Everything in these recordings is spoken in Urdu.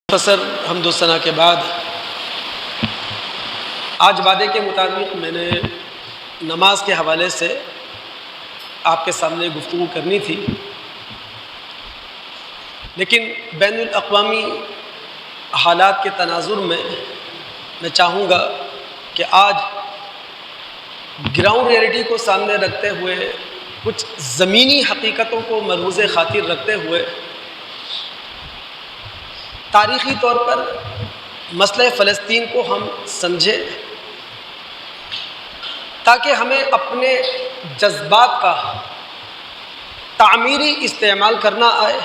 مختصر حمد و ثنا کے بعد آج وعدے کے مطابق میں نے نماز کے حوالے سے آپ کے سامنے گفتگو کرنی تھی، لیکن بین الاقوامی حالات کے تناظر میں چاہوں گا کہ آج گراؤنڈ ریئلٹی کو سامنے رکھتے ہوئے، کچھ زمینی حقیقتوں کو ملحوظ خاطر رکھتے ہوئے تاریخی طور پر مسئلہ فلسطین کو ہم سمجھیں، تاکہ ہمیں اپنے جذبات کا تعمیری استعمال کرنا آئے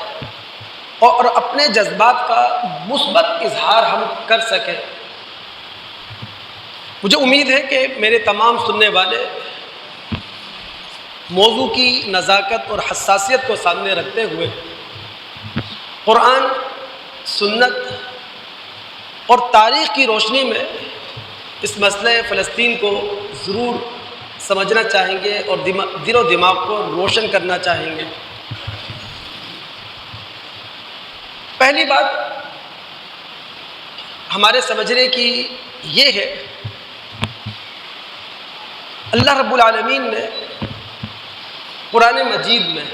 اور اپنے جذبات کا مثبت اظہار ہم کر سکیں۔ مجھے امید ہے کہ میرے تمام سننے والے موضوع کی نزاکت اور حساسیت کو سامنے رکھتے ہوئے قرآن، سنت اور تاریخ کی روشنی میں اس مسئلہ فلسطین کو ضرور سمجھنا چاہیں گے اور دل و دماغ کو روشن کرنا چاہیں گے۔ پہلی بات ہمارے سمجھنے کی یہ ہے، اللہ رب العالمین نے قرآن مجید میں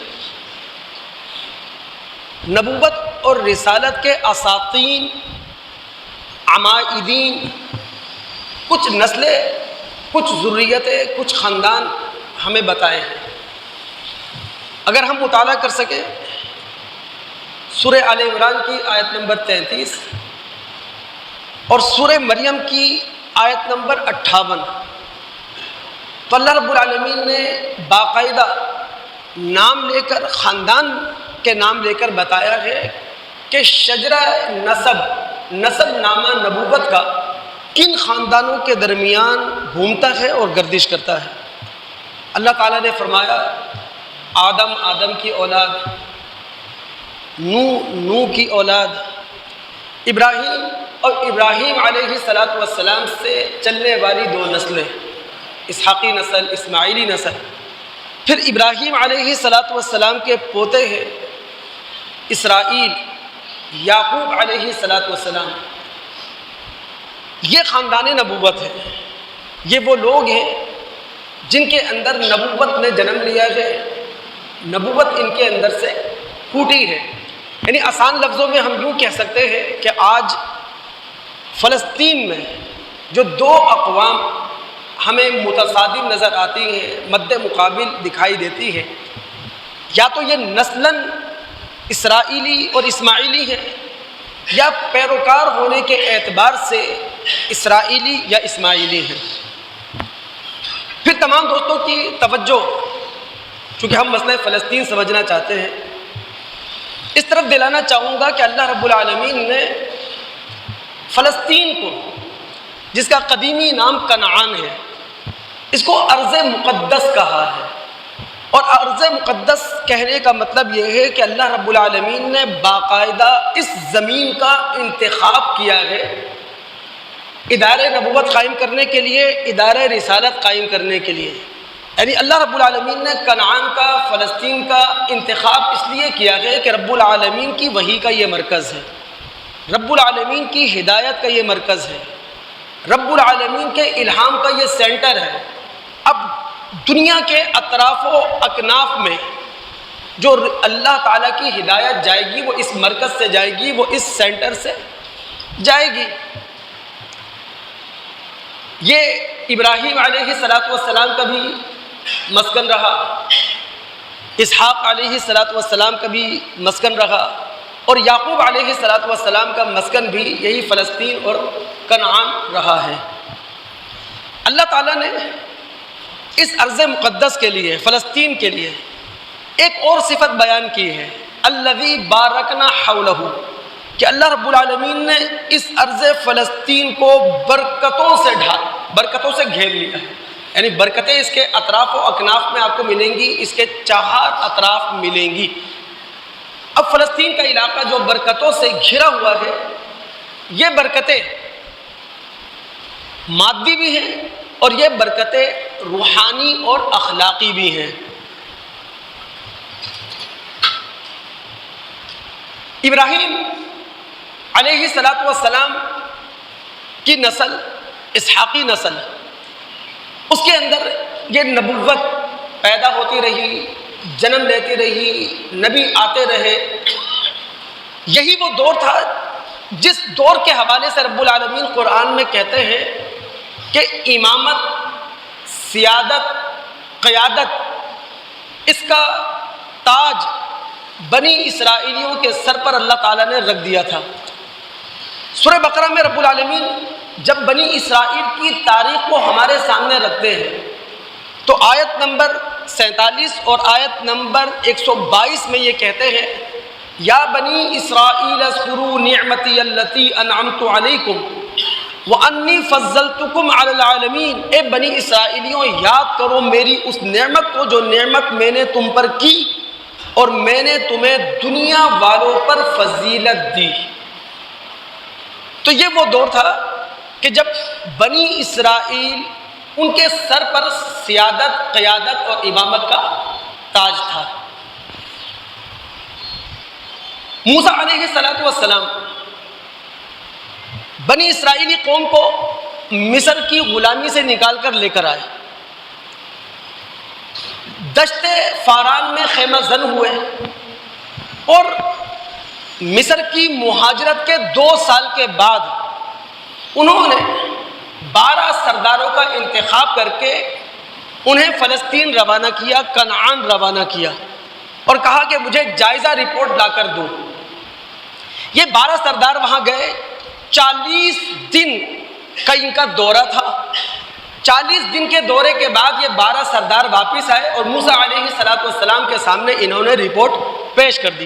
نبوت اور رسالت کے اساطین، عمائدین، کچھ نسلیں، کچھ ذریتیں، کچھ خاندان ہمیں بتائے ہیں۔ اگر ہم مطالعہ کر سکیں سورہ آل عمران کی آیت نمبر 33 اور سورہ مریم کی آیت نمبر 58، تو اللہ رب العالمین نے باقاعدہ نام لے کر، خاندان کے نام لے کر بتایا ہے کہ شجرہ نسب نامہ نبوت کا کن خاندانوں کے درمیان گھومتا ہے اور گردش کرتا ہے۔ اللہ تعالیٰ نے فرمایا آدم کی اولاد، نوح کی اولاد، ابراہیم اور ابراہیم علیہ السلام سے چلنے والی دو نسلیں، اسحاقی نسل، اسماعیلی نسل، پھر ابراہیم علیہ السلام کے پوتے ہیں اسرائیل، یعقوب علیہ السلام۔ یہ خاندان نبوت ہے، یہ وہ لوگ ہیں جن کے اندر نبوت نے جنم لیا ہے، نبوت ان کے اندر سے پھوٹی ہے۔ یعنی آسان لفظوں میں ہم یوں کہہ سکتے ہیں کہ آج فلسطین میں جو دو اقوام ہمیں متصادم نظر آتی ہیں، مد مقابل دکھائی دیتی ہے، یا تو یہ نسلاً اسرائیلی اور اسماعیلی ہیں، یا پیروکار ہونے کے اعتبار سے اسرائیلی یا اسماعیلی ہیں۔ پھر تمام دوستوں کی توجہ، چونکہ ہم مسئلہ فلسطین سمجھنا چاہتے ہیں، اس طرف دلانا چاہوں گا کہ اللہ رب العالمین نے فلسطین کو، جس کا قدیمی نام کنعان ہے، اس کو ارض مقدس کہا ہے۔ اور ارض مقدس کہنے کا مطلب یہ ہے کہ اللہ رب العالمین نے باقاعدہ اس زمین کا انتخاب کیا ہے ادارے نبوت قائم کرنے کے لیے، ادارے رسالت قائم کرنے کے لیے۔ یعنی اللہ رب العالمین نے کنعان کا، فلسطین کا انتخاب اس لیے کیا ہے کہ رب العالمین کی وحی کا یہ مرکز ہے، رب العالمین کی ہدایت کا یہ مرکز ہے، رب العالمین کے الہام کا یہ سینٹر ہے۔ اب دنیا کے اطراف و اکناف میں جو اللہ تعالیٰ کی ہدایت جائے گی، وہ اس مرکز سے جائے گی، وہ اس سینٹر سے جائے گی۔ یہ ابراہیم علیہ السلام کا بھی مسکن رہا، اسحاق علیہ السلام کا بھی مسکن رہا، اور یعقوب علیہ السلام کا مسکن بھی یہی فلسطین اور کنعان رہا ہے۔ اللہ تعالیٰ نے اس ارض مقدس کے لیے، فلسطین کے لیے ایک اور صفت بیان کی ہے، الذی بارکنا حولہ، کہ اللہ رب العالمین نے اس ارض فلسطین کو برکتوں سے گھیر لیا ہے۔ یعنی برکتیں اس کے اطراف و اکناف میں آپ کو ملیں گی، اس کے چار اطراف ملیں گی۔ اب فلسطین کا علاقہ جو برکتوں سے گھرا ہوا ہے، یہ برکتیں مادی بھی ہیں اور یہ برکتیں روحانی اور اخلاقی بھی ہیں۔ ابراہیم علیہ الصلوۃ والسلام کی نسل اسحاقی نسل، اس کے اندر یہ نبوت پیدا ہوتی رہی، جنم لیتی رہی، نبی آتے رہے۔ یہی وہ دور تھا جس دور کے حوالے سے رب العالمین قرآن میں کہتے ہیں کہ امامت، سیادت، قیادت، اس کا تاج بنی اسرائیلیوں کے سر پر اللہ تعالیٰ نے رکھ دیا تھا۔ سورہ بقرہ میں رب العالمین جب بنی اسرائیل کی تاریخ کو ہمارے سامنے رکھتے ہیں تو آیت نمبر 47 اور آیت نمبر 122 میں یہ کہتے ہیں، یا بنی اسرائیل اذکروا نعمتی التی انعمت علیکم وانی فضلتکم علی العالمین، اے بنی اسرائیلیوں یاد کرو میری اس نعمت کو جو نعمت میں نے تم پر کی اور میں نے تمہیں دنیا والوں پر فضیلت دی۔ تو یہ وہ دور تھا کہ جب بنی اسرائیل ان کے سر پر سیادت، قیادت اور امامت کا تاج تھا۔ موسیٰ علیہ السلام بنی اسرائیلی قوم کو مصر کی غلامی سے نکال کر لے کر آئے، دشت فاران میں خیمہ زن ہوئے اور مصر کی مہاجرت کے 2 سال کے بعد انہوں نے 12 سرداروں کا انتخاب کر کے انہیں فلسطین روانہ کیا، کنعان روانہ کیا اور کہا کہ مجھے جائزہ رپورٹ لا کر دو۔ یہ 12 سردار وہاں گئے، 40 دن کا ان کا دورہ تھا۔ 40 دن کے دورے کے بعد یہ 12 سردار واپس آئے اور موسیٰ علیہ السلام کے سامنے انہوں نے رپورٹ پیش کر دی۔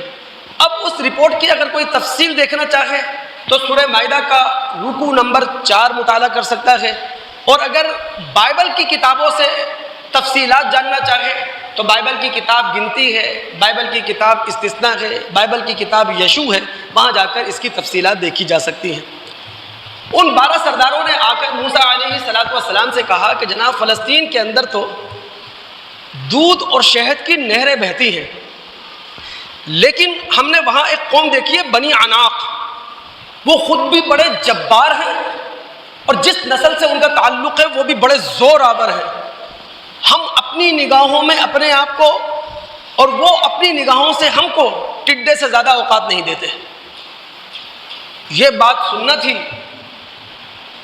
اب اس رپورٹ کی اگر کوئی تفصیل دیکھنا چاہے تو سورہ مائدہ کا رکوع نمبر 4 مطالعہ کر سکتا ہے، اور اگر بائبل کی کتابوں سے تفصیلات جاننا چاہے تو بائبل کی کتاب گنتی ہے، بائبل کی کتاب استثناء ہے، بائبل کی کتاب یشوع ہے، وہاں جا کر اس کی تفصیلات دیکھی جا سکتی ہیں۔ ان 12 سرداروں نے آ کر موسیٰ علیہ السلام سے کہا کہ جناب فلسطین کے اندر تو دودھ اور شہد کی نہریں بہتی ہیں، لیکن ہم نے وہاں ایک قوم دیکھی ہے بنی عناق، وہ خود بھی بڑے جبار ہیں اور جس نسل سے ان کا تعلق ہے وہ بھی بڑے زور آور ہیں۔ ہم اپنی نگاہوں میں اپنے آپ کو اور وہ اپنی نگاہوں سے ہم کو ٹڈے سے زیادہ اوقات نہیں دیتے۔ یہ بات سننا تھی،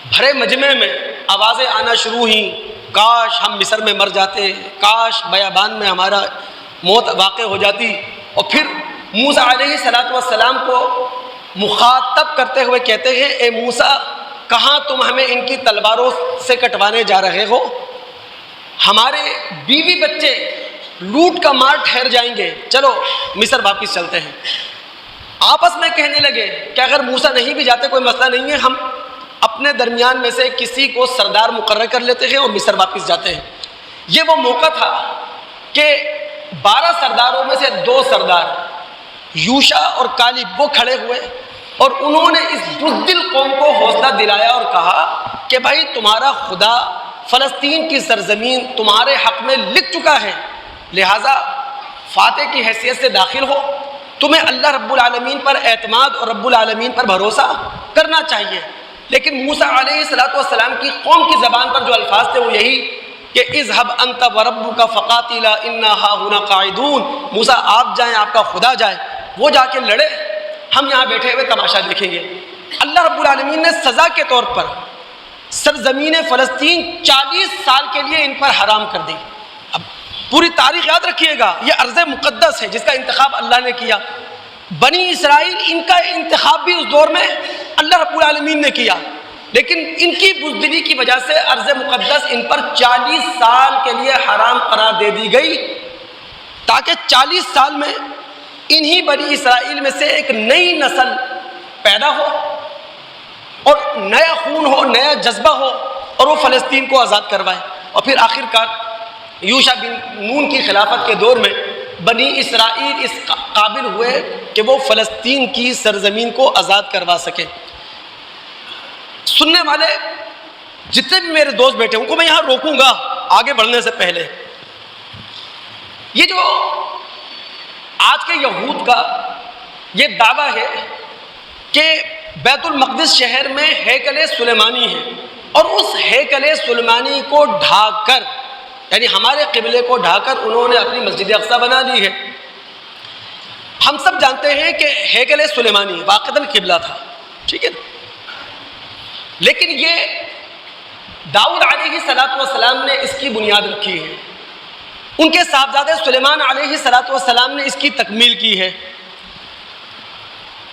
بھرے مجمع میں آوازیں آنا شروع ہوئیں، کاش ہم مصر میں مر جاتے، کاش بیابان میں ہمارا موت واقع ہو جاتی۔ اور پھر موسیٰ علیہ السلام کو مخاطب کرتے ہوئے کہتے ہیں، اے موسیٰ کہاں تم ہمیں ان کی تلواروں سے کٹوانے جا رہے ہو؟ ہمارے بیوی بچے لوٹ کا مار ٹھہر جائیں گے، چلو مصر واپس چلتے ہیں۔ آپس میں کہنے لگے کہ اگر موسیٰ نہیں بھی جاتے کوئی مسئلہ نہیں ہے، ہم اپنے درمیان میں سے کسی کو سردار مقرر کر لیتے ہیں اور مصر واپس جاتے ہیں۔ یہ وہ موقع تھا کہ 12 سرداروں میں سے 2 سردار یوشع اور کالب وہ کھڑے ہوئے اور انہوں نے اس بزدل قوم کو حوصلہ دلایا اور کہا کہ بھائی تمہارا خدا فلسطین کی سرزمین تمہارے حق میں لکھ چکا ہے، لہٰذا فاتح کی حیثیت سے داخل ہو، تمہیں اللہ رب العالمین پر اعتماد اور رب العالمین پر بھروسہ کرنا چاہیے۔ لیکن موسیٰ علیہ السلام کی قوم کی زبان پر جو الفاظ تھے وہ یہی کہ اذهب انت وربک فقاتلا انا هاهنا قاعدون، موسیٰ آپ جائیں، آپ کا خدا جائے، وہ جا کے لڑے، ہم یہاں بیٹھے ہوئے تماشا دیکھیں گے۔ اللہ رب العالمین نے سزا کے طور پر سرزمین فلسطین 40 سال کے لیے ان پر حرام کر دی۔ اب پوری تاریخ یاد رکھیے گا، یہ ارض مقدس ہے جس کا انتخاب اللہ نے کیا۔ بنی اسرائیل ان کا انتخاب بھی اس دور میں اللہ رب العالمین نے کیا، لیکن ان کی بزدلی کی وجہ سے ارض مقدس ان پر 40 سال کے لیے حرام قرار دے دی گئی، تاکہ 40 سال میں انہی بنی اسرائیل میں سے ایک نئی نسل پیدا ہو اور نیا خون ہو، نیا جذبہ ہو اور وہ فلسطین کو آزاد کروائے۔ اور پھر آخر کار یوشع بن نون کی خلافت کے دور میں بنی اسرائیل اس قابل ہوئے کہ وہ فلسطین کی سرزمین کو آزاد کروا سکے۔ سننے والے جتنے بھی میرے دوست بیٹھے ان کو میں یہاں روکوں گا آگے بڑھنے سے پہلے۔ یہ جو آج کے یہود کا یہ دعویٰ ہے کہ بیت المقدس شہر میں ہیکل سلیمانی ہے، اور اس ہیکل سلیمانی کو ڈھا کر، یعنی ہمارے قبلے کو ڈھا کر انہوں نے اپنی مسجد اقصی بنا لی ہے۔ ہم سب جانتے ہیں کہ ہیکل سلیمانی واقعتاً قبلہ تھا، ٹھیک ہے، لیکن یہ داؤد علیہ السلام نے اس کی بنیاد رکھی ہے، ان کے صاحبزادے سلیمان علیہ السلام نے اس کی تکمیل کی ہے،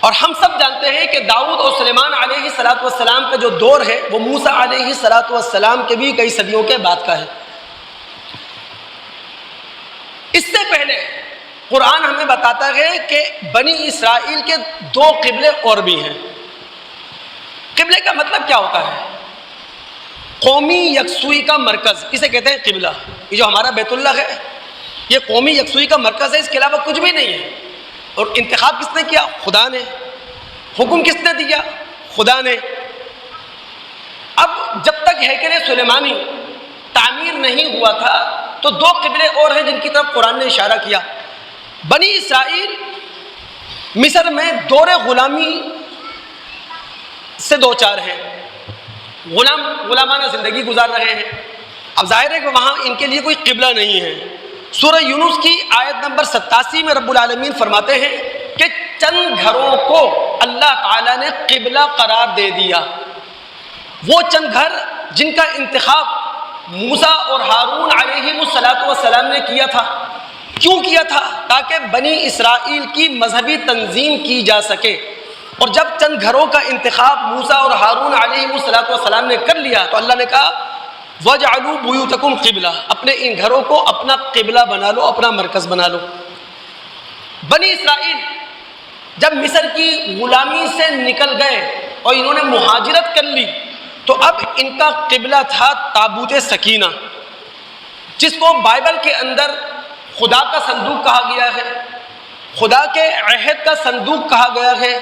اور ہم سب جانتے ہیں کہ داؤد اور سلیمان علیہ السلام کا جو دور ہے وہ موسیٰ علیہ السلام کے بھی کئی صدیوں کے بعد کا ہے۔ اس سے پہلے قرآن ہمیں بتاتا ہے کہ بنی اسرائیل کے 2 قبلے اور بھی ہیں۔ قبلے کا مطلب کیا ہوتا ہے؟ قومی یکسوئی کا مرکز، اسے کہتے ہیں قبلہ۔ یہ جو ہمارا بیت اللہ ہے یہ قومی یکسوئی کا مرکز ہے، اس کے علاوہ کچھ بھی نہیں ہے۔ اور انتخاب کس نے کیا؟ خدا نے۔ حکم کس نے دیا؟ خدا نے۔ اب جب تک ہیکل سلیمانی تعمیر نہیں ہوا تھا تو 2 قبلے اور ہیں جن کی طرف قرآن نے اشارہ کیا۔ بنی اسرائیل مصر میں دور غلامی سے دوچار ہیں، غلامانہ زندگی گزار رہے ہیں۔ اب ظاہر ہے کہ وہاں ان کے لیے کوئی قبلہ نہیں ہے۔ سورہ یونس کی آیت نمبر 87 میں رب العالمین فرماتے ہیں کہ چند گھروں کو اللہ تعالیٰ نے قبلہ قرار دے دیا، وہ چند گھر جن کا انتخاب موسیٰ اور ہارون علیہ السلام نے کیا تھا۔ کیوں کیا تھا؟ تاکہ بنی اسرائیل کی مذہبی تنظیم کی جا سکے، اور جب چند گھروں کا انتخاب موسیٰ اور ہارون علیہ السلام نے کر لیا تو اللہ نے کہا وَجْعَلُوا بُيُوتَكُمْ قِبْلَةً، اپنے ان گھروں کو اپنا قبلہ بنا لو، اپنا مرکز بنا لو۔ بنی اسرائیل جب مصر کی غلامی سے نکل گئے اور انہوں نے مہاجرت کر لی تو اب ان کا قبلہ تھا تابوت سکینہ، جس کو بائبل کے اندر خدا کا صندوق کہا گیا ہے، خدا کے عہد کا صندوق کہا گیا ہے،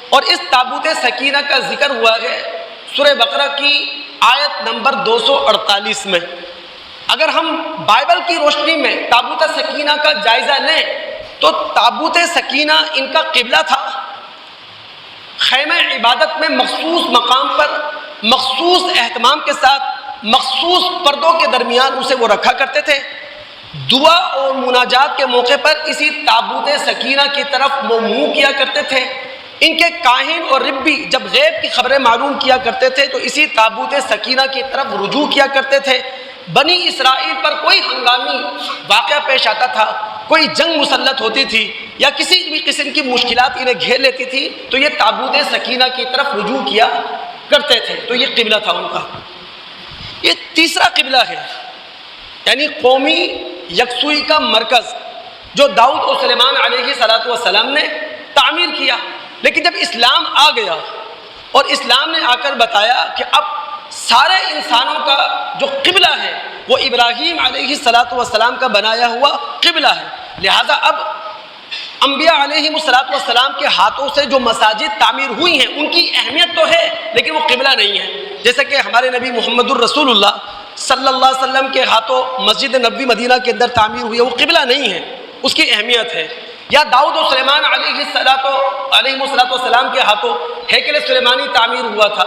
اور اس تابوت سکینہ کا ذکر ہوا ہے سورہ بقرہ کی آیت نمبر 248 میں۔ اگر ہم بائبل کی روشنی میں تابوت سکینہ کا جائزہ لیں تو تابوت سکینہ ان کا قبلہ تھا۔ خیمہ عبادت میں مخصوص مقام پر مخصوص اہتمام کے ساتھ مخصوص پردوں کے درمیان اسے وہ رکھا کرتے تھے۔ دعا اور مناجات کے موقع پر اسی تابوت سکینہ کی طرف وہ منہ کیا کرتے تھے۔ ان کے کاہن اور ربی جب غیب کی خبریں معلوم کیا کرتے تھے تو اسی تابوت سکینہ کی طرف رجوع کیا کرتے تھے۔ بنی اسرائیل پر کوئی ہنگامی واقعہ پیش آتا تھا، کوئی جنگ مسلط ہوتی تھی یا کسی بھی قسم کی مشکلات انہیں گھیر لیتی تھی تو یہ تابوت سکینہ کی طرف رجوع کیا کرتے تھے، تو یہ قبلہ تھا ان کا۔ یہ تیسرا قبلہ ہے، یعنی قومی یکسوئی کا مرکز جو داؤد اور سلیمان علیہ السلام نے تعمیر کیا۔ لیکن جب اسلام آ گیا اور اسلام نے آ کر بتایا کہ اب سارے انسانوں کا جو قبلہ ہے وہ ابراہیم علیہ السلام کا بنایا ہوا قبلہ ہے، لہذا اب انبیاء علیہ السلام کے ہاتھوں سے جو مساجد تعمیر ہوئی ہیں ان کی اہمیت تو ہے لیکن وہ قبلہ نہیں ہے۔ جیسے کہ ہمارے نبی محمد الرسول اللہ صلی اللہ علیہ وسلم کے ہاتھوں مسجد نبوی مدینہ کے اندر تعمیر ہوئی ہے، وہ قبلہ نہیں ہے، اس کی اہمیت ہے۔ یا داؤد و سلیمان علیہ السلام کے ہاتھوں ہیکل سلیمانی تعمیر ہوا تھا،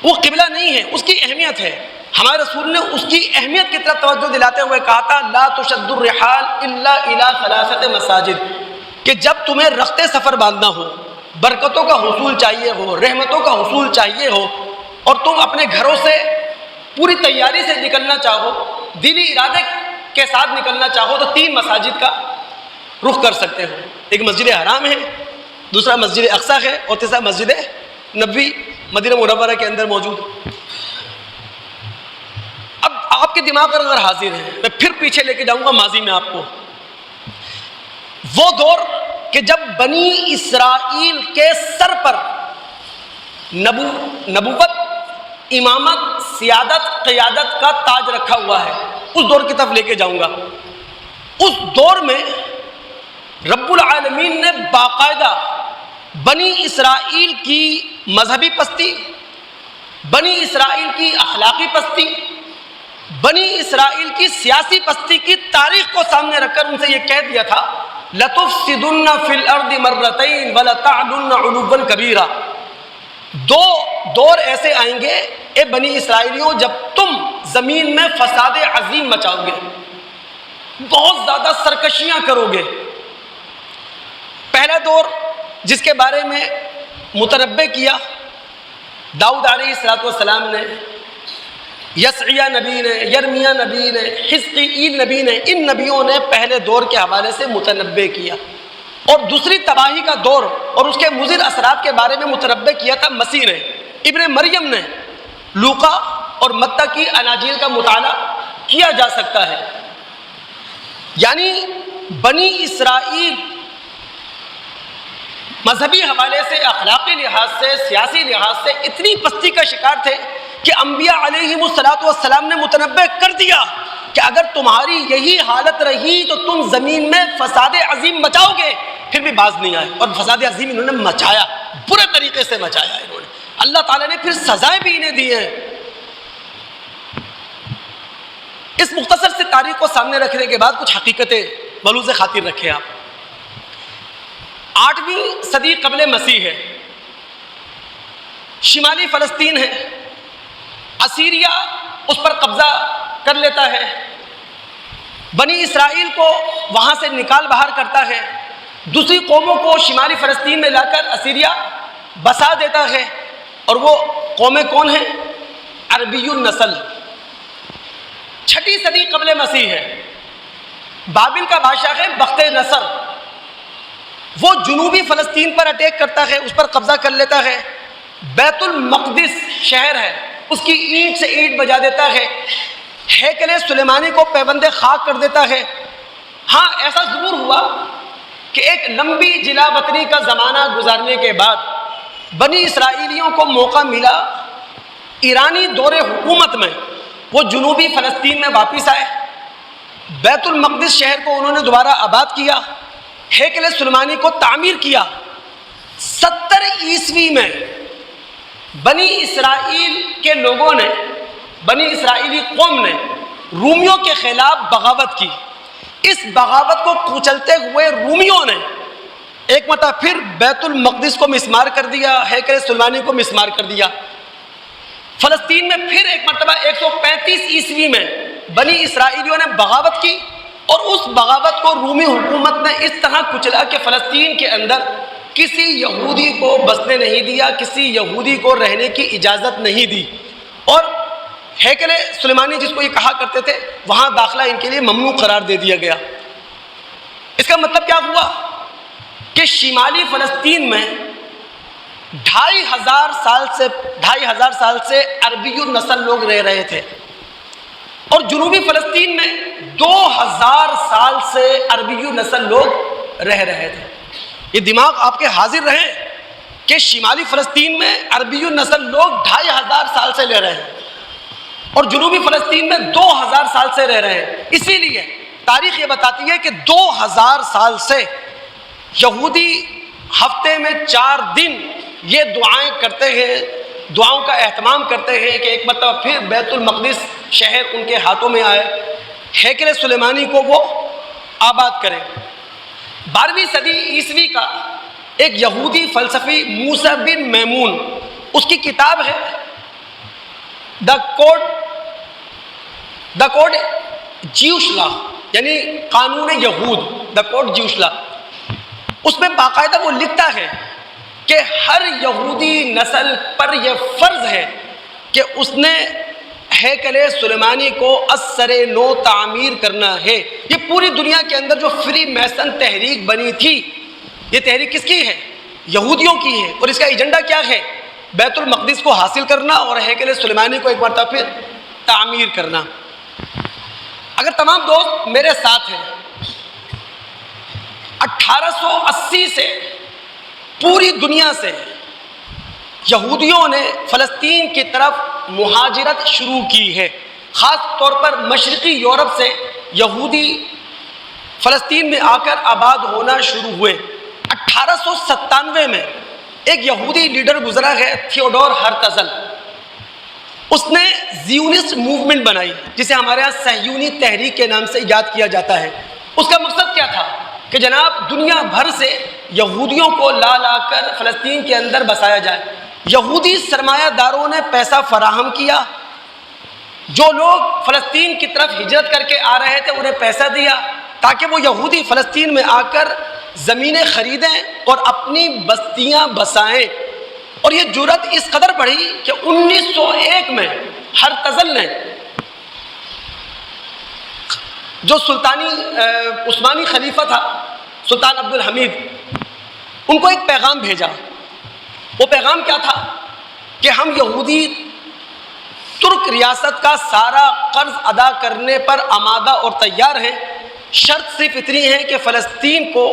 وہ قبلہ نہیں ہے، اس کی اہمیت ہے۔ ہمارے رسول نے اس کی اہمیت کی طرف توجہ دلاتے ہوئے کہا تھا لا تشد الرحال الا الى 3 مساجد، کہ جب تمہیں رخت سفر باندھنا ہو، برکتوں کا حصول چاہیے ہو، رحمتوں کا حصول چاہیے ہو، اور تم اپنے گھروں سے پوری تیاری سے نکلنا چاہو، دلی ارادے کے ساتھ نکلنا چاہو تو 3 مساجد کا رخ کر سکتے ہو۔ ایک مسجد حرام ہے، دوسرا مسجد اقصی ہے، اور تیسرا مسجد نبوی مدینہ منورہ کے اندر موجود۔ اب آپ کے دماغ پر اگر حاضر ہے، میں پھر پیچھے لے کے جاؤں گا ماضی میں آپ کو، وہ دور کہ جب بنی اسرائیل کے سر پر نبوت، امامت، سیادت، قیادت کا تاج رکھا ہوا ہے، اس دور کی طرف لے کے جاؤں گا۔ اس دور میں رب العالمین نے باقاعدہ بنی اسرائیل کی مذہبی پستی، بنی اسرائیل کی اخلاقی پستی، بنی اسرائیل کی سیاسی پستی کی تاریخ کو سامنے رکھ کر ان سے یہ کہہ دیا تھا لَتُفْسِدُنَّ فِي الْأَرْضِ مَرَّتَيْنِ وَلَتَعْلُنَّ عُلُوًّا كَبِيرًا. دو دور ایسے آئیں گے اے بنی اسرائیلیوں جب تم زمین میں فساد عظیم مچاؤ گے، بہت زیادہ سرکشیاں کرو گے. پہلا دور جس کے بارے میں متنبع کیا داؤد علیہ السلام نے، یسعیہ نبی نے، یرمیہ نبی نے، حزقیل نبی نے، ان نبیوں نے پہلے دور کے حوالے سے متنبع کیا. اور دوسری تباہی کا دور اور اس کے مضر اثرات کے بارے میں متنبع کیا تھا مسیح نے، ابن مریم نے. لوقا اور متی کی اناجیل کا مطالعہ کیا جا سکتا ہے. یعنی بنی اسرائیل مذہبی حوالے سے، اخلاقی لحاظ سے، سیاسی لحاظ سے اتنی پستی کا شکار تھے کہ انبیاء علیہم السلام نے متنبع کر دیا کہ اگر تمہاری یہی حالت رہی تو تم زمین میں فساد عظیم مچاؤ گے. پھر بھی باز نہیں آئے اور فساد عظیم انہوں نے مچایا، برے طریقے سے مچایا انہوں نے. اللہ تعالیٰ نے پھر سزائیں بھی انہیں دی ہیں. اس مختصر سے تاریخ کو سامنے رکھنے کے بعد کچھ حقیقتیں ملحوظ خاطر رکھیں آپ. 8ویں صدی قبل مسیح ہے، شمالی فلسطین ہے، اسیریا اس پر قبضہ کر لیتا ہے، بنی اسرائیل کو وہاں سے نکال باہر کرتا ہے، دوسری قوموں کو شمالی فلسطین میں لا کر اسیریا بسا دیتا ہے. اور وہ قومیں کون ہیں؟ عربی النسل. 6 صدی قبل مسیح ہے، بابل کا بادشاہ ہے بخت نصر، وہ جنوبی فلسطین پر اٹیک کرتا ہے، اس پر قبضہ کر لیتا ہے. بیت المقدس شہر ہے، اس کی اینٹ سے اینٹ بجا دیتا ہے، ہیکل سلیمانی کو پیوند خاک کر دیتا ہے. ہاں ایسا ضرور ہوا کہ ایک لمبی جلا وطنی کا زمانہ گزارنے کے بعد بنی اسرائیلیوں کو موقع ملا ایرانی دور حکومت میں، وہ جنوبی فلسطین میں واپس آئے، بیت المقدس شہر کو انہوں نے دوبارہ آباد کیا، ہیکل سلیمانی کو تعمیر کیا. 70 عیسوی میں بنی اسرائیل کے لوگوں نے، بنی اسرائیلی قوم نے رومیوں کے خلاف بغاوت کی. اس بغاوت کو کچلتے ہوئے رومیوں نے ایک مرتبہ پھر بیت المقدس کو مسمار کر دیا، ہیکل سلیمانی کو مسمار کر دیا. فلسطین میں پھر ایک مرتبہ 135 عیسوی میں بنی اسرائیلیوں نے بغاوت کی، اور اس بغاوت کو رومی حکومت نے اس طرح کچلا کہ فلسطین کے اندر کسی یہودی کو بسنے نہیں دیا، کسی یہودی کو رہنے کی اجازت نہیں دی، اور ہیکل سلیمانی جس کو یہ کہا کرتے تھے وہاں داخلہ ان کے لیے ممنوع قرار دے دیا گیا. اس کا مطلب کیا ہوا کہ شمالی فلسطین میں 2500 سال سے عربی النسل لوگ رہ رہے تھے، اور جنوبی فلسطین میں 2000 سال سے عربی النسل لوگ رہ رہے تھے. یہ دماغ آپ کے حاضر رہے کہ شمالی فلسطین میں عربی النسل لوگ 2500 سال سے رہ رہے ہیں اور جنوبی فلسطین میں 2000 سال سے رہ رہے ہیں. اسی لیے تاریخ یہ بتاتی ہے کہ 2000 سال سے یہودی ہفتے میں 4 دن یہ دعائیں کرتے ہیں، دعاؤں کا اہتمام کرتے ہیں کہ ایک مرتبہ پھر بیت المقدس شہر ان کے ہاتھوں میں آئے، ہیکل سلیمانی کو وہ آباد کریں. 12ویں صدی عیسوی کا ایک یہودی فلسفی موسیٰ بن میمون، اس کی کتاب ہے دا کوڈ جیوش لا، یعنی قانون یہود، دا کوڈ جیوش لا. اس میں باقاعدہ وہ لکھتا ہے کہ ہر یہودی نسل پر یہ فرض ہے کہ اس نے ہیکل سلیمانی کو از نو تعمیر کرنا ہے. یہ پوری دنیا کے اندر جو فری میسن تحریک بنی تھی، یہ تحریک کس کی ہے؟ یہودیوں کی ہے. اور اس کا ایجنڈا کیا ہے؟ بیت المقدس کو حاصل کرنا اور ہیکل سلیمانی کو ایک مرتبہ پھر تعمیر کرنا. اگر تمام دوست میرے ساتھ ہیں، 1880 سے پوری دنیا سے یہودیوں نے فلسطین کی طرف مہاجرت شروع کی ہے. خاص طور پر مشرقی یورپ سے یہودی فلسطین میں آ کر آباد ہونا شروع ہوئے. 1897 میں ایک یہودی لیڈر گزرا ہے تھیوڈور ہرتزل. اس نے زیونسٹ موومنٹ بنائی جسے ہمارے ہاں صہیونی تحریک کے نام سے یاد کیا جاتا ہے. اس کا مقصد کیا تھا کہ جناب دنیا بھر سے یہودیوں کو لا لا کر فلسطین کے اندر بسایا جائے. یہودی سرمایہ داروں نے پیسہ فراہم کیا، جو لوگ فلسطین کی طرف ہجرت کر کے آ رہے تھے انہیں پیسہ دیا تاکہ وہ یہودی فلسطین میں آ کر زمینیں خریدیں اور اپنی بستیاں بسائیں. اور یہ جرأت اس قدر بڑھی کہ 1901 میں ہرتزل نے، جو عثمانی خلیفہ تھا سلطان عبد الحمید، ان کو ایک پیغام بھیجا. وہ پیغام کیا تھا کہ ہم یہودی ترک ریاست کا سارا قرض ادا کرنے پر آمادہ اور تیار ہیں، شرط صرف اتنی ہے کہ فلسطین کو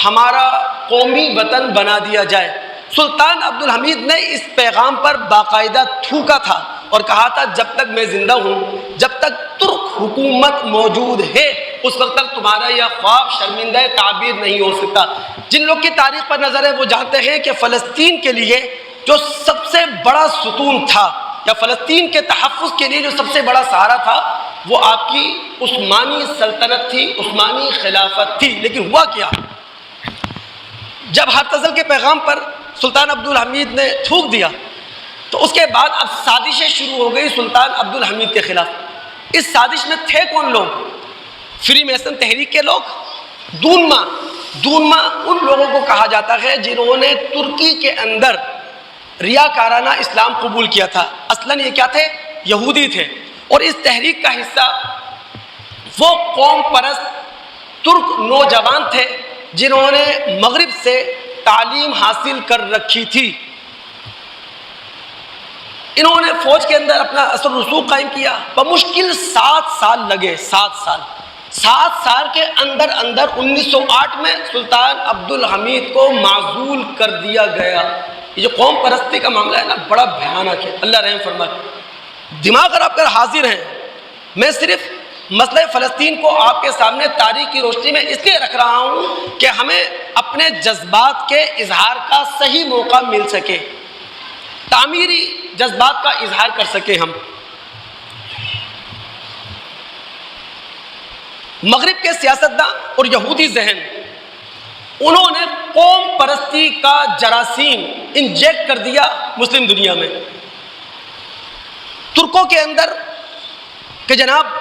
ہمارا قومی وطن بنا دیا جائے. سلطان عبد الحمید نے اس پیغام پر باقاعدہ تھوکا تھا اور کہا تھا جب تک میں زندہ ہوں، جب تک ترک حکومت موجود ہے، اس وقت تک تمہارا یہ خواب شرمندہ تعبیر نہیں ہو سکتا. جن لوگ کی تاریخ پر نظر ہے وہ جانتے ہیں کہ فلسطین کے لیے جو سب سے بڑا ستون تھا، یا فلسطین کے تحفظ کے لیے جو سب سے بڑا سہارا تھا، وہ آپ کی عثمانی سلطنت تھی، عثمانی خلافت تھی. لیکن ہوا کیا؟ جب ہرتزل کے پیغام پر سلطان عبد الحمید نے تھوک دیا تو اس کے بعد اب سازشیں شروع ہو گئی سلطان عبد الحمید کے خلاف. اس سازش میں تھے کون لوگ؟ فری میسن تحریک کے لوگ. دونما ان لوگوں کو کہا جاتا ہے جنہوں نے ترکی کے اندر ریاکارانہ اسلام قبول کیا تھا. اصلاً یہ کیا تھے؟ یہودی تھے. اور اس تحریک کا حصہ وہ قوم پرست ترک نوجوان تھے جنہوں نے مغرب سے تعلیم حاصل کر رکھی تھی. انہوں نے فوج کے اندر اپنا اثر و رسوخ قائم کیا. بمشکل 7 سال لگے. 7 سال کے اندر 1908 میں سلطان عبد الحمید کو معزول کر دیا گیا. یہ جو قوم پرستی کا معاملہ ہے نا، بڑا بھیانک ہے. اللہ رحم فرمائے. دماغ خراب کر حاضر ہیں. میں صرف مسئلہ فلسطین کو آپ کے سامنے تاریخ کی روشنی میں اس لیے رکھ رہا ہوں کہ ہمیں اپنے جذبات کے اظہار کا صحیح موقع مل سکے، تعمیری جذبات کا اظہار کر سکیں ہم. مغرب کے سیاستداں اور یہودی ذہن، انہوں نے قوم پرستی کا جراثیم انجیکٹ کر دیا مسلم دنیا میں. ترکوں کے اندر کہ جناب